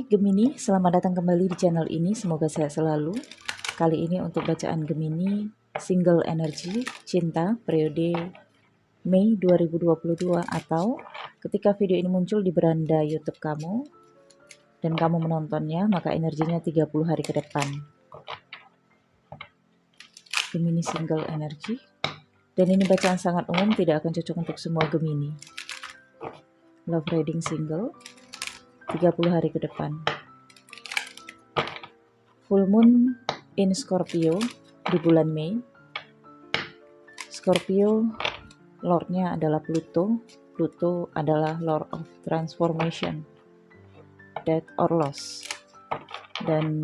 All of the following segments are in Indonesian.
Gemini, selamat datang kembali di channel ini. Semoga sehat selalu. Kali ini untuk bacaan Gemini, single energy, cinta, periode Mei 2022 atau ketika video ini muncul di beranda YouTube kamu dan kamu menontonnya, maka energinya 30 hari ke depan. Gemini single energy. Dan ini bacaan sangat umum, tidak akan cocok untuk semua Gemini. Love reading single, 30 hari ke depan. Full moon in Scorpio di bulan Mei. Scorpio lordnya adalah Pluto. Pluto adalah lord of transformation, death or loss. Dan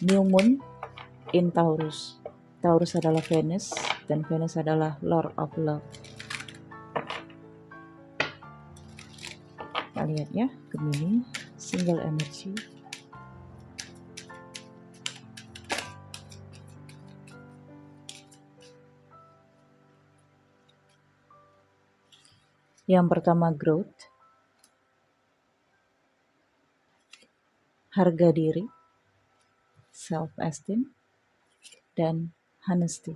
new moon in Taurus. Taurus adalah Venus dan Venus adalah lord of love. Kita lihat ya, Gemini single energy. Yang pertama growth, harga diri, self-esteem, dan honesty.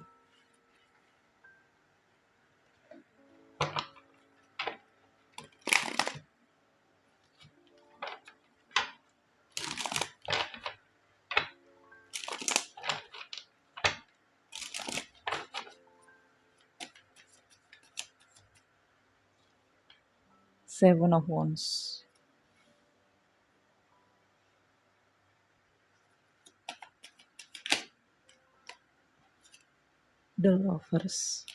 Seven of Wands. The Lovers.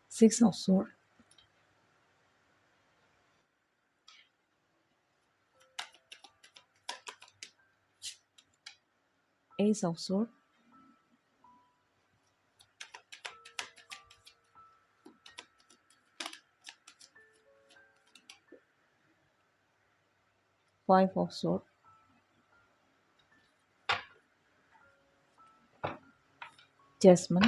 Six of Swords. Ace of Swords. Five of Swords. Jasmine.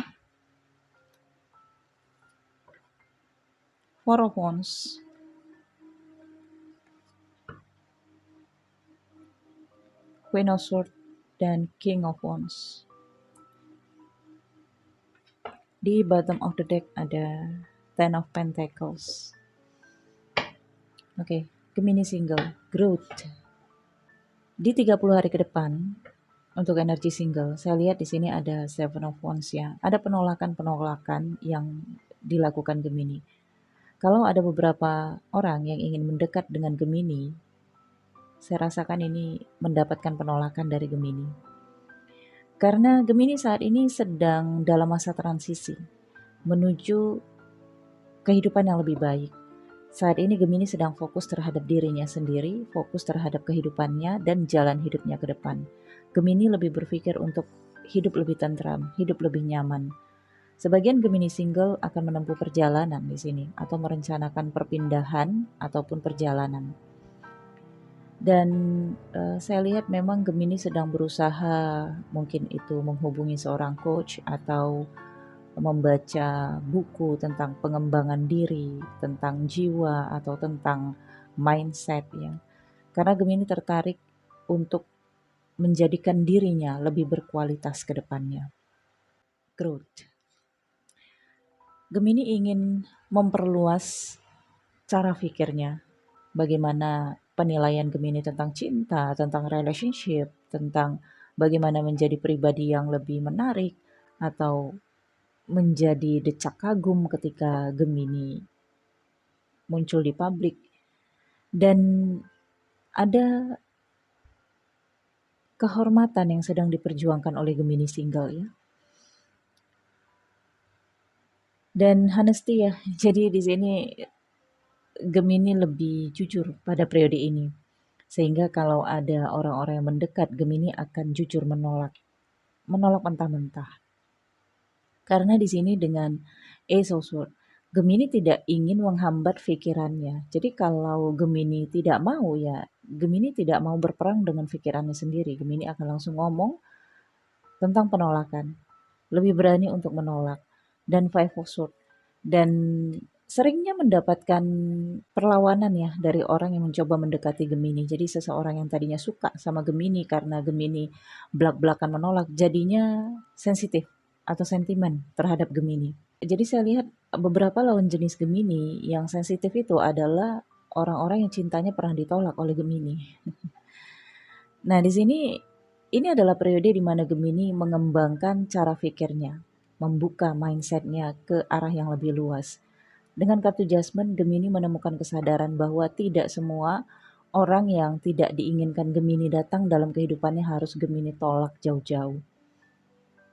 Four of Wands. Queen of Swords dan King of Wands. Di bottom of the deck ada Ten of Pentacles. Oke, Gemini single, growth. Di 30 hari ke depan untuk energi single, saya lihat di sini ada Seven of Wands ya. Ada penolakan-penolakan yang dilakukan Gemini. Kalau ada beberapa orang yang ingin mendekat dengan Gemini, saya rasakan ini mendapatkan penolakan dari Gemini. Karena Gemini saat ini sedang dalam masa transisi menuju kehidupan yang lebih baik. Saat ini Gemini sedang fokus terhadap dirinya sendiri, fokus terhadap kehidupannya dan jalan hidupnya ke depan. Gemini lebih berpikir untuk hidup lebih tentram, hidup lebih nyaman. Sebagian Gemini single akan menempuh perjalanan di sini atau merencanakan perpindahan ataupun perjalanan. Dan saya lihat memang Gemini sedang berusaha mungkin itu menghubungi seorang coach atau membaca buku tentang pengembangan diri, tentang jiwa atau tentang mindset ya. Karena Gemini tertarik untuk menjadikan dirinya lebih berkualitas ke depannya. Growth. Gemini ingin memperluas cara pikirnya. Bagaimana penilaian Gemini tentang cinta, tentang relationship, tentang bagaimana menjadi pribadi yang lebih menarik atau menjadi decak kagum ketika Gemini muncul di publik. Dan ada kehormatan yang sedang diperjuangkan oleh Gemini single ya. Dan honesty ya. Jadi di sini Gemini lebih jujur pada periode ini. Sehingga kalau ada orang-orang yang mendekat, Gemini akan jujur menolak mentah-mentah. Karena di sini dengan Ace of Swords, Gemini tidak ingin menghambat pikirannya. Jadi kalau Gemini tidak mau ya, Gemini tidak mau berperang dengan pikirannya sendiri. Gemini akan langsung ngomong tentang penolakan. Lebih berani untuk menolak. dan Five of Swords. Dan seringnya mendapatkan perlawanan ya dari orang yang mencoba mendekati Gemini. Jadi seseorang yang tadinya suka sama Gemini karena Gemini belak-belakan menolak, jadinya sensitif atau sentimen terhadap Gemini. Jadi saya lihat beberapa lawan jenis Gemini yang sensitif itu adalah orang-orang yang cintanya pernah ditolak oleh Gemini. Nah, di sini ini adalah periode di mana Gemini mengembangkan cara pikirnya, membuka mindsetnya ke arah yang lebih luas. Dengan kartu Judgment, Gemini menemukan kesadaran bahwa tidak semua orang yang tidak diinginkan Gemini datang dalam kehidupannya harus Gemini tolak jauh-jauh.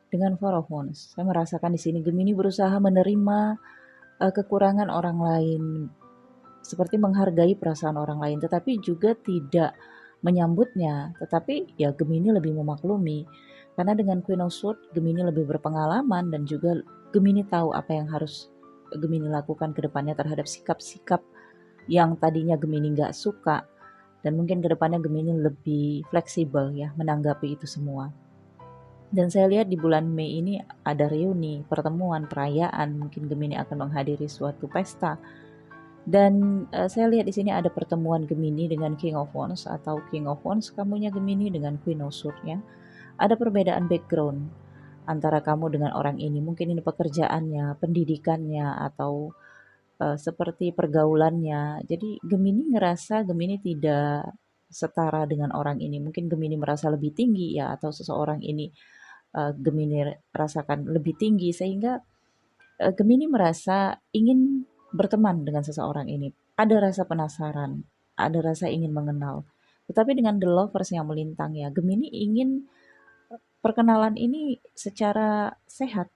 Dengan Four of Wands, saya merasakan di sini Gemini berusaha menerima kekurangan orang lain, seperti menghargai perasaan orang lain, tetapi juga tidak menyambutnya. Tetapi ya Gemini lebih memaklumi, karena dengan Queen of Swords, Gemini lebih berpengalaman dan juga Gemini tahu apa yang harus Gemini lakukan ke depannya terhadap sikap-sikap yang tadinya Gemini nggak suka, dan mungkin ke depannya Gemini lebih fleksibel ya menanggapi itu semua. Dan saya lihat di bulan Mei ini ada reuni, pertemuan, perayaan, mungkin Gemini akan menghadiri suatu pesta. Dan saya lihat di sini ada pertemuan Gemini dengan King of Wands atau King of Wands kamunya Gemini dengan Queen of Swords ya. Ada perbedaan background antara kamu dengan orang ini. Mungkin ini pekerjaannya, pendidikannya, atau seperti pergaulannya. Jadi Gemini ngerasa Gemini tidak setara dengan orang ini. Mungkin Gemini merasa lebih tinggi ya, atau seseorang ini Gemini rasakan lebih tinggi, sehingga Gemini merasa ingin berteman dengan seseorang ini. Ada rasa penasaran, ada rasa ingin mengenal. Tetapi dengan The Lovers yang melintang ya, Gemini ingin perkenalan ini secara sehat,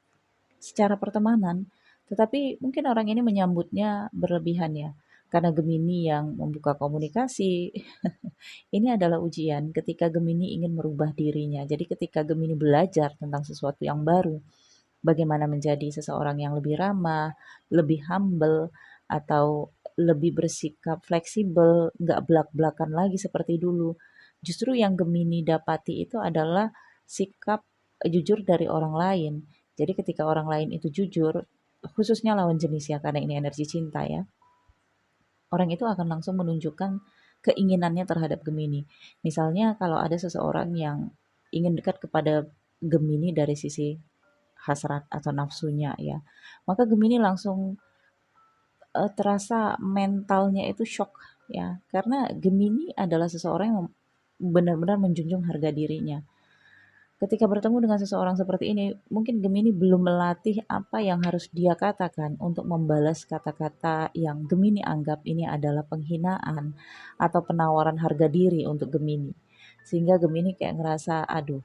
secara pertemanan. Tetapi mungkin orang ini menyambutnya berlebihan ya. Karena Gemini yang membuka komunikasi, ini adalah ujian ketika Gemini ingin merubah dirinya. Jadi ketika Gemini belajar tentang sesuatu yang baru, bagaimana menjadi seseorang yang lebih ramah, lebih humble, atau lebih bersikap fleksibel, nggak belak-belakan lagi seperti dulu. Justru yang Gemini dapati itu adalah sikap jujur dari orang lain. Jadi ketika orang lain itu jujur, khususnya lawan jenis ya, karena ini energi cinta ya, orang itu akan langsung menunjukkan keinginannya terhadap Gemini. Misalnya kalau ada seseorang yang ingin dekat kepada Gemini dari sisi hasrat atau nafsunya ya, maka Gemini langsung terasa mentalnya itu shock ya, karena Gemini adalah seseorang yang benar-benar menjunjung harga dirinya. Ketika bertemu dengan seseorang seperti ini, mungkin Gemini belum melatih apa yang harus dia katakan untuk membalas kata-kata yang Gemini anggap ini adalah penghinaan atau penawaran harga diri untuk Gemini. Sehingga Gemini kayak ngerasa, aduh,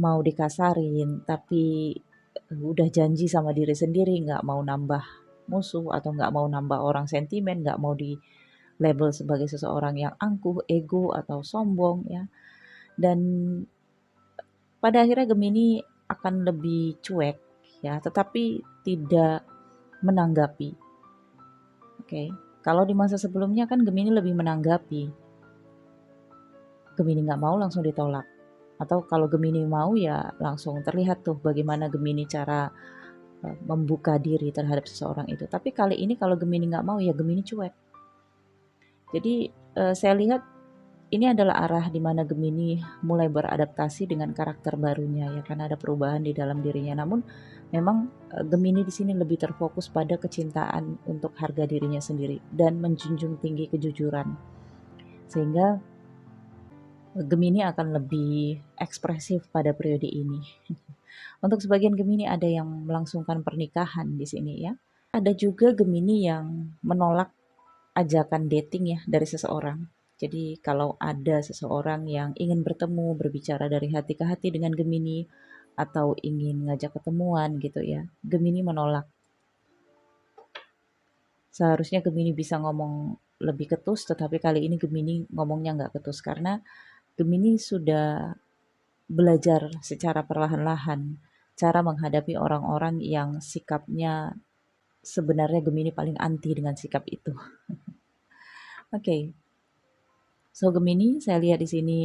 mau dikasarin, tapi udah janji sama diri sendiri, nggak mau nambah musuh atau nggak mau nambah orang sentimen, nggak mau di label sebagai seseorang yang angkuh, ego, atau sombong ya. Dan pada akhirnya Gemini akan lebih cuek ya, tetapi tidak menanggapi. Oke, kalau di masa sebelumnya kan Gemini lebih menanggapi. Gemini nggak mau langsung ditolak. Atau kalau Gemini mau ya langsung terlihat tuh bagaimana Gemini cara membuka diri terhadap seseorang itu. Tapi kali ini kalau Gemini nggak mau ya Gemini cuek. Jadi saya lihat ini adalah arah di mana Gemini mulai beradaptasi dengan karakter barunya ya, karena ada perubahan di dalam dirinya. Namun memang Gemini di sini lebih terfokus pada kecintaan untuk harga dirinya sendiri dan menjunjung tinggi kejujuran. Sehingga Gemini akan lebih ekspresif pada periode ini. Untuk sebagian Gemini ada yang melangsungkan pernikahan di sini ya. Ada juga Gemini yang menolak ajakan dating ya dari seseorang. Jadi kalau ada seseorang yang ingin bertemu, berbicara dari hati ke hati dengan Gemini, atau ingin ngajak ketemuan gitu ya, Gemini menolak. Seharusnya Gemini bisa ngomong lebih ketus, tetapi kali ini Gemini ngomongnya nggak ketus karena Gemini sudah belajar secara perlahan-lahan cara menghadapi orang-orang yang sikapnya sebenarnya Gemini paling anti dengan sikap itu. Oke, so Gemini saya lihat di sini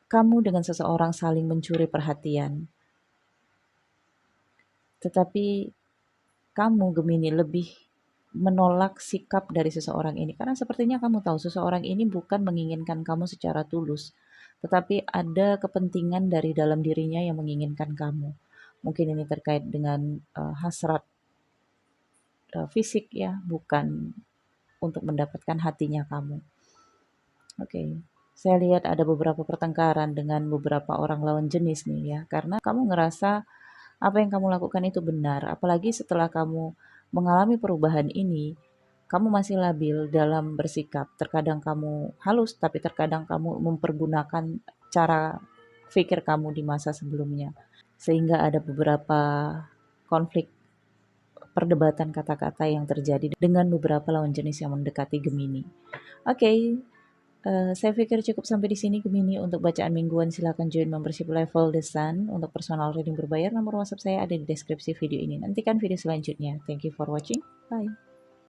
kamu dengan seseorang saling mencuri perhatian. Tetapi kamu Gemini lebih menolak sikap dari seseorang ini karena sepertinya kamu tahu seseorang ini bukan menginginkan kamu secara tulus, tetapi ada kepentingan dari dalam dirinya yang menginginkan kamu. Mungkin ini terkait dengan hasrat fisik ya, bukan untuk mendapatkan hatinya kamu. Oke, saya lihat ada beberapa pertengkaran dengan beberapa orang lawan jenis nih ya, karena kamu ngerasa apa yang kamu lakukan itu benar, apalagi setelah kamu mengalami perubahan ini, kamu masih labil dalam bersikap. Terkadang kamu halus, tapi terkadang kamu mempergunakan cara pikir kamu di masa sebelumnya. Sehingga ada beberapa konflik perdebatan kata-kata yang terjadi dengan beberapa lawan jenis yang mendekati Gemini. Oke, saya pikir cukup sampai di sini Gemini untuk bacaan mingguan. Silakan join membership level The Sun untuk personal reading berbayar. Nomor WhatsApp saya ada di deskripsi video ini. Nantikan video selanjutnya. Thank you for watching. Bye.